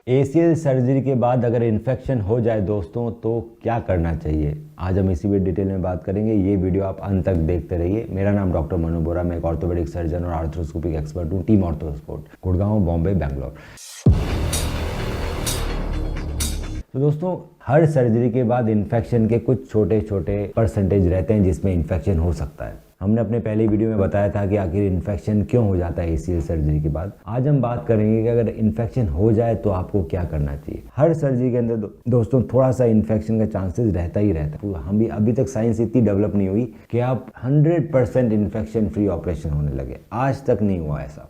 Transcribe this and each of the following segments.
ACL surgery के बाद अगर इन्फेक्शन हो जाए दोस्तों तो क्या करना चाहिए, आज हम इसी भी डिटेल में बात करेंगे। ये वीडियो आप अंत तक देखते रहिए। मेरा नाम डॉक्टर मनु बोरा, मैं एक ऑर्थोपेडिक सर्जन और आर्थ्रोस्कोपिक एक्सपर्ट हूँ, टीम ऑर्थोस्पोर्ट, गुड़गांव, बॉम्बे, बैंगलोर। तो दोस्तों, हर सर्जरी के बाद इन्फेक्शन के कुछ छोटे छोटे परसेंटेज रहते हैं जिसमें इन्फेक्शन हो सकता है। हमने अपने पहले वीडियो में बताया था कि आखिर इन्फेक्शन क्यों हो जाता है एसीएल सर्जरी के बाद। आज हम बात करेंगे कि अगर इन्फेक्शन हो जाए तो आपको क्या करना चाहिए। हर सर्जरी के अंदर दोस्तों थोड़ा सा इन्फेक्शन का चांसेस रहता ही रहता है। हम भी अभी तक साइंस इतनी डेवलप नहीं हुई कि आप 100% इन्फेक्शन फ्री ऑपरेशन होने लगे, आज तक नहीं हुआ ऐसा।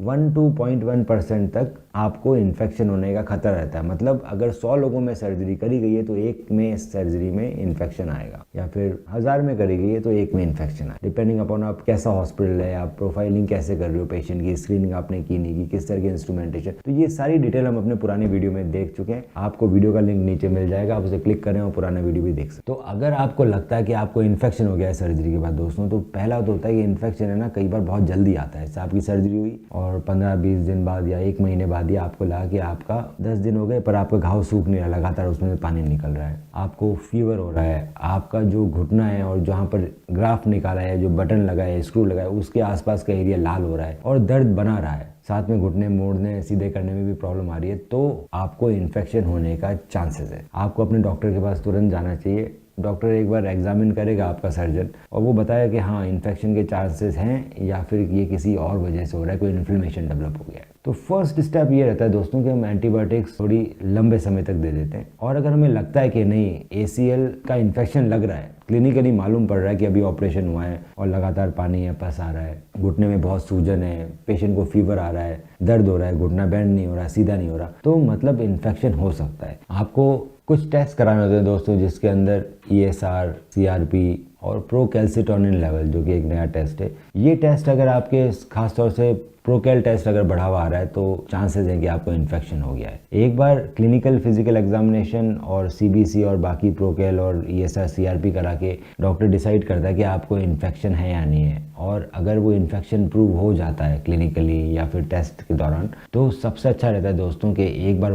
1-2.1% तक आपको इन्फेक्शन होने का खतरा रहता है। मतलब अगर 100 लोगों में सर्जरी करी गई है तो एक में सर्जरी में इन्फेक्शन आएगा, या फिर 1000 में करी गई है तो एक में इन्फेक्शन आएगा, डिपेंडिंग अपॉन आप कैसा हॉस्पिटल है, आप प्रोफाइलिंग कैसे कर रहे हो पेशेंट की, स्क्रीनिंग आपने की नहीं की, किस तरह की इंस्ट्रूमेंटेशन। तो ये सारी डिटेल हम अपने पुराने वीडियो में देख चुके हैं। आपको वीडियो का लिंक नीचे मिल जाएगा, आप उसे क्लिक करें और पुराना वीडियो भी देख सकते। तो अगर आपको लगता है कि आपको इन्फेक्शन हो गया है सर्जरी के बाद दोस्तों, तो पहला तो होता है कि इन्फेक्शन है ना, कई बार बहुत जल्दी आता है। जैसे आपकी सर्जरी हुई और 15-20 दिन बाद या 1 महीने बाद ही आपको लगा कि आपका 10 दिन हो गए पर आपका घाव सूख नहीं रहा, लगातार उसमें से पानी निकल रहा है, आपको फीवर हो रहा है, आपका जो घुटना है और जहाँ पर ग्राफ निकाला है, जो बटन लगा है, स्क्रू लगा है, उसके आसपास का एरिया लाल हो रहा है और दर्द बना रहा है, साथ में घुटने मोड़ने सीधे करने में भी प्रॉब्लम आ रही है, तो आपको इन्फेक्शन होने का चांसेस है। आपको अपने डॉक्टर के पास तुरंत जाना चाहिए। डॉक्टर एक बार एग्जामिन करेगा आपका सर्जन, और वो बताया कि हाँ इन्फेक्शन के चांसेस हैं या फिर ये किसी और वजह से हो रहा है, कोई इन्फ्लेमेशन डेवलप हो गया है। तो फर्स्ट स्टेप ये रहता है दोस्तों कि हम एंटीबायोटिक्स थोड़ी लंबे समय तक दे देते हैं। और अगर हमें लगता है कि नहीं एसीएल का इन्फेक्शन लग रहा है, क्लिनिकली मालूम पड़ रहा है कि अभी ऑपरेशन हुआ है और लगातार पानी है, पस आ रहा है, घुटने में बहुत सूजन है, पेशेंट को फीवर आ रहा है, दर्द हो रहा है, घुटना बेंड नहीं हो रहा, सीधा नहीं हो रहा, तो मतलब इन्फेक्शन हो सकता है। आपको कुछ टेस्ट कराने होते हैं दोस्तों, जिसके अंदर ESR, CRP और प्रोकैल्सिटोनिन लेवल, जो कि एक नया टेस्ट है। ये टेस्ट अगर आपके खासतौर से प्रोकैल टेस्ट अगर बढ़ावा आ रहा है तो चांसेस हैं कि आपको इन्फेक्शन हो गया है। एक बार क्लिनिकल फिजिकल एग्जामिनेशन और CBC और बाकी प्रोकैल और ESR CRP करा के डॉक्टर डिसाइड करता है कि आपको इन्फेक्शन है या नहीं है। और अगर वो इन्फेक्शन प्रूव हो जाता है क्लिनिकली या फिर टेस्ट के दौरान, तो सबसे अच्छा रहता है दोस्तों कि एक बार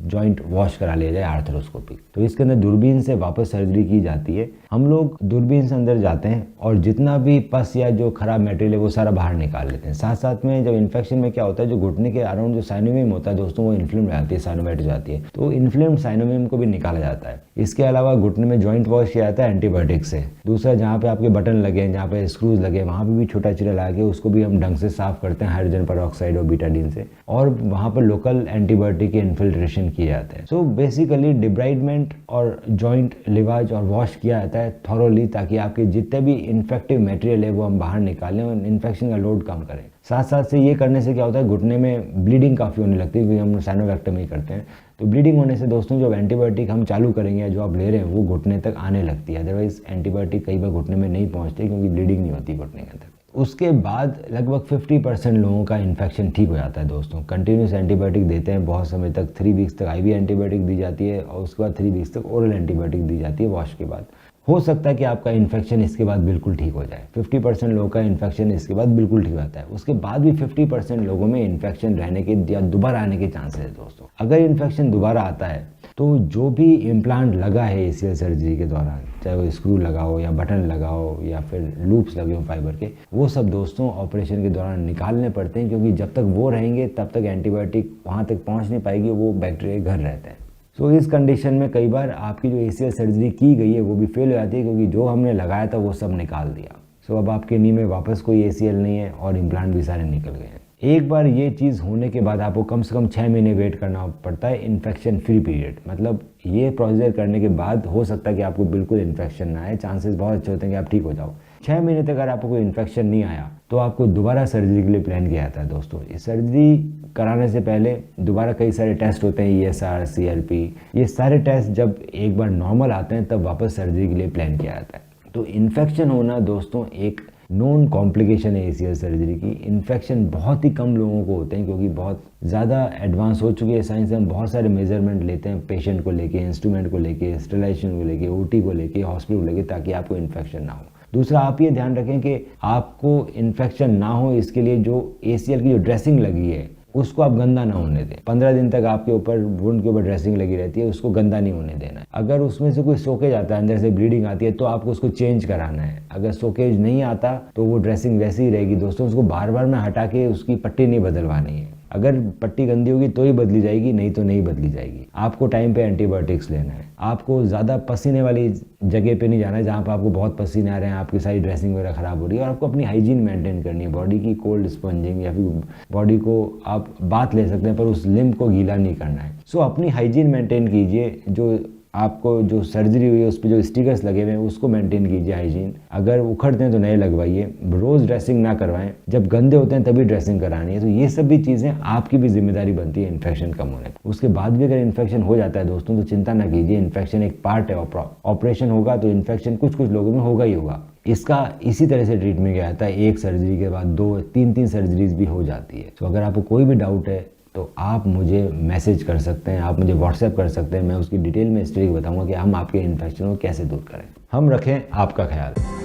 जॉइंट वॉश करा लिया जाए आर्थ्रोस्कोपिक। तो इसके अंदर दूरबीन से वापस सर्जरी की जाती है। हम लोग दूरबीन से अंदर जाते हैं और जितना भी पस या जो खराब मटेरियल है वो सारा बाहर निकाल लेते हैं। साथ साथ में जब इन्फेक्शन में क्या होता है, जो घुटने के अराउंड जो साइनोवियम होता है दोस्तों, वो इन्फ्लेम्ड हो जाती है, साइनोवाइट हो जाती है, तो इन्फ्लेम्ड साइनोवियम को भी निकाला जाता है। इसके अलावा घुटने में जॉइंट वॉश किया जाता है एंटीबायोटिक से। दूसरा, जहाँ पे आपके बटन लगे हैं, जहाँ पे स्क्रूज लगे हैं, वहाँ पे भी छोटा चिरा लगा के उसको भी हम ढंग से साफ करते हैं हाइड्रोजन पेरोक्साइड और बीटाडीन से, और वहाँ पर लोकल एंटीबायोटिक के इन्फिल्ट्रेशन किए जाते हैं। सो बेसिकली डिब्राइडमेंट और जॉइंट लिवाज और वॉश किया जाता है थॉरोली, ताकि आपके जितने भी इन्फेक्टिव मटेरियल है वो हम बाहर निकालें और इन्फेक्शन का लोड कम करें। साथ साथ से ये करने से क्या होता है, घुटने में ब्लीडिंग काफ़ी होने लगती है, क्योंकि हम साइनोवेक्टमी करते हैं। तो ब्लीडिंग होने से दोस्तों जो एंटीबायोटिक हम चालू करेंगे या जो आप ले रहे हैं वो घुटने तक आने लगती है। अदरवाइज एंटीबायोटिक कई बार घुटने में नहीं पहुंचते क्योंकि ब्लीडिंग नहीं होती घुटने के अंदर। उसके बाद लगभग 50% लोगों का इन्फेक्शन ठीक हो जाता है दोस्तों। कंटिन्यूस एंटीबायोटिक देते हैं बहुत समय तक, 3 वीक्स तक IV एंटीबायोटिक दी जाती है और उसके बाद 3 वीक्स तक ओरल एंटीबायोटिक दी जाती है वॉश के बाद। हो सकता है कि आपका इन्फेक्शन इसके बाद बिल्कुल ठीक हो जाए। 50% लोगों का इन्फेक्शन इसके बाद बिल्कुल ठीक हो जाता है। उसके बाद भी 50% लोगों में इन्फेक्शन रहने के या दोबारा आने के चांसेस है दोस्तों। अगर इन्फेक्शन दोबारा आता है तो जो भी इम्प्लांट लगा है एसीएल सर्जरी के दौरान, चाहे वो स्क्रू लगाओ या बटन लगाओ या फिर लूप्स लगे हो फाइबर के, वो सब दोस्तों ऑपरेशन के दौरान निकालने पड़ते हैं, क्योंकि जब तक वो रहेंगे तब तक एंटीबायोटिक वहाँ तक पहुँच नहीं पाएगी, वो बैक्टीरिया घर रहते हैं। सो इस कंडीशन में कई बार आपकी जो एसीएल सर्जरी की गई है वो भी फेल हो जाती है, क्योंकि जो हमने लगाया था वो सब निकाल दिया। सो अब आपके नी में वापस कोई एसीएल नहीं है और इम्प्लांट भी सारे निकल गए हैं। एक बार ये चीज़ होने के बाद आपको कम से कम 6 महीने वेट करना पड़ता है इन्फेक्शन फ्री पीरियड। मतलब ये प्रोसीजर करने के बाद हो सकता है कि आपको बिल्कुल इन्फेक्शन ना आए, चांसेस बहुत अच्छे होते हैं कि आप ठीक हो जाओ। 6 महीने तक अगर आपको कोई इन्फेक्शन नहीं आया तो आपको दोबारा सर्जरी के लिए प्लान किया जाता है दोस्तों। इस सर्जरी कराने से पहले दोबारा कई सारे टेस्ट होते हैं, ESR, CRP, ये सारे टेस्ट जब एक बार नॉर्मल आते हैं तब वापस सर्जरी के लिए प्लान किया जाता है। तो इन्फेक्शन होना दोस्तों एक नोन कॉम्प्लिकेशन है एसीएल सर्जरी की। इन्फेक्शन बहुत ही कम लोगों को होते हैं, क्योंकि बहुत ज़्यादा एडवांस हो चुकी है साइंस। हम बहुत सारे मेजरमेंट लेते हैं पेशेंट को लेके, इंस्ट्रूमेंट को लेके, स्टेरिलाइजेशन को लेके, OT को लेके, हॉस्पिटल को लेके, ताकि आपको इन्फेक्शन ना हो। दूसरा, आप ये ध्यान रखें कि आपको इन्फेक्शन ना हो, इसके लिए जो ACL की जो ड्रेसिंग लगी है उसको आप गंदा ना होने दें। 15 दिन तक आपके ऊपर वुंड के ऊपर ड्रेसिंग लगी रहती है, उसको गंदा नहीं होने देना है। अगर उसमें से कोई सोकेज आता है, अंदर से ब्लीडिंग आती है, तो आपको उसको चेंज कराना है। अगर सोकेज नहीं आता तो वो ड्रेसिंग वैसी ही रहेगी दोस्तों, उसको बार बार में हटा के उसकी पट्टी नहीं बदलवानी है। अगर पट्टी गंदी होगी तो ही बदली जाएगी, नहीं तो नहीं बदली जाएगी। आपको टाइम पे एंटीबायोटिक्स लेना है। आपको ज़्यादा पसीने वाली जगह पे नहीं जाना है जहाँ पर आपको बहुत पसीने आ रहे हैं, आपकी सारी ड्रेसिंग वगैरह खराब हो रही है। और आपको अपनी हाइजीन मेंटेन करनी है, बॉडी की कोल्ड स्पंजिंग या फिर बॉडी को आप बात ले सकते हैं पर उस लिम्ब को गीला नहीं करना है। सो अपनी हाइजीन मेंटेन कीजिए। जो आपको जो सर्जरी हुई है उस पर जो स्टिकर्स लगे हुए हैं उसको मेंटेन कीजिए हाइजीन। अगर उखड़ते हैं तो नए लगवाइए। रोज़ ड्रेसिंग ना करवाएं, जब गंदे होते हैं तभी ड्रेसिंग करानी है। तो ये सब भी चीज़ें आपकी भी जिम्मेदारी बनती है इन्फेक्शन कम होने पर। उसके बाद भी अगर इन्फेक्शन हो जाता है दोस्तों तो चिंता ना कीजिए, इन्फेक्शन एक पार्ट है। ऑपरेशन होगा तो इन्फेक्शन कुछ लोगों में होगा ही होगा। इसका इसी तरह से ट्रीटमेंट किया जाता है। एक सर्जरी के बाद 2-3 सर्जरीज भी हो जाती है। तो अगर आपको कोई भी डाउट है तो आप मुझे मैसेज कर सकते हैं, आप मुझे व्हाट्सएप कर सकते हैं। मैं उसकी डिटेल में इस तरीके बताऊंगा कि हम आपके इन्फेक्शन को कैसे दूर करें। हम रखें आपका ख्याल।